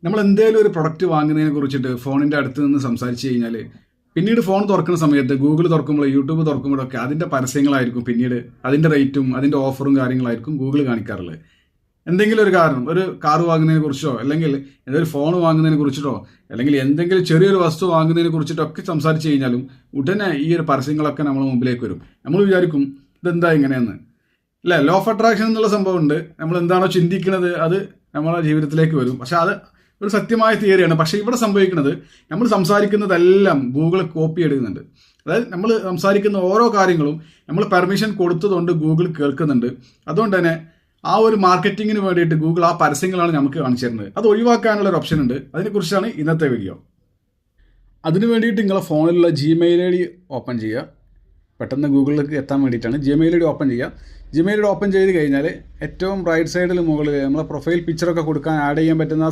നമ്മൾ എന്തെങ്കിലും ഒരു പ്രൊഡക്റ്റ് വാങ്ങുന്നതിനെ കുറിച്ചിട്ട് ഫോണിൻ്റെ അടുത്ത് നിന്ന് സംസാരിച്ച് കഴിഞ്ഞാൽ പിന്നീട് ഫോൺ തുറക്കുന്ന സമയത്ത് ഗൂഗിൾ തുറക്കുമ്പോൾ യൂട്യൂബ് തുറക്കുമ്പോഴൊക്കെ അതിൻ്റെ പരസ്യങ്ങളായിരിക്കും പിന്നീട് അതിൻ്റെ റേറ്റും അതിൻ്റെ ഓഫറും കാര്യങ്ങളായിരിക്കും ഗൂഗിൾ കാണിക്കാറുള്ളത്. എന്തെങ്കിലും ഒരു കാരണം, ഒരു കാർ വാങ്ങുന്നതിനെ കുറിച്ചോ അല്ലെങ്കിൽ എന്തെങ്കിലും ഫോൺ വാങ്ങുന്നതിനെ കുറിച്ചിട്ടോ അല്ലെങ്കിൽ എന്തെങ്കിലും ചെറിയൊരു വസ്തു വാങ്ങുന്നതിനെ കുറിച്ചിട്ടൊക്കെ സംസാരിച്ച് കഴിഞ്ഞാലും ഉടനെ ഈ ഒരു പരസ്യങ്ങളൊക്കെ നമ്മുടെ മുമ്പിലേക്ക് വരും. നമ്മൾ വിചാരിക്കും ഇതെന്താ ഇങ്ങനെയെന്ന്. അല്ലേ, ലോ ഓഫ് അട്രാക്ഷൻ എന്നുള്ള സംഭവമുണ്ട്. നമ്മൾ എന്താണോ ചിന്തിക്കുന്നത് അത് നമ്മളെ ജീവിതത്തിലേക്ക് വരും. പക്ഷെ അത് ഒരു സത്യമായ തിയറിയാണ്. പക്ഷേ ഇവിടെ സംഭവിക്കുന്നത് നമ്മൾ സംസാരിക്കുന്നതെല്ലാം ഗൂഗിൾ കോപ്പി എടുക്കുന്നുണ്ട്. അതായത് നമ്മൾ സംസാരിക്കുന്ന ഓരോ കാര്യങ്ങളും നമ്മൾ പെർമിഷൻ കൊടുത്തതുകൊണ്ട് ഗൂഗിൾ കേൾക്കുന്നുണ്ട്. അതുകൊണ്ട് തന്നെ ആ ഒരു മാർക്കറ്റിങ്ങിന് വേണ്ടിയിട്ട് ഗൂഗിൾ ആ പരസ്യങ്ങളാണ് നമുക്ക് കാണിച്ചു തരുന്നത്. അത് ഒഴിവാക്കാനുള്ള ഒരു ഓപ്ഷൻ ഉണ്ട്. അതിനെക്കുറിച്ചാണ് ഇന്നത്തെ വീഡിയോ. അതിന് വേണ്ടിയിട്ട് നിങ്ങളെ ഫോണിലുള്ള ജിമെയിൽ ഐ ഡി ഓപ്പൺ ചെയ്യുക. പെട്ടെന്ന് ഗൂഗിളിലേക്ക് എത്താൻ വേണ്ടിയിട്ടാണ് ജിമെയിൽ ഐ ഡി ഓപ്പൺ ചെയ്യുക. ജിമെയിൽ ഐ ഡി ഓപ്പൺ ചെയ്ത് കഴിഞ്ഞാൽ ഏറ്റവും റൈറ്റ് സൈഡിൽ മുകളിൽ നമ്മളെ പ്രൊഫൈൽ പിക്ചറൊക്കെ കൊടുക്കാൻ ആഡ് ചെയ്യാൻ പറ്റുന്ന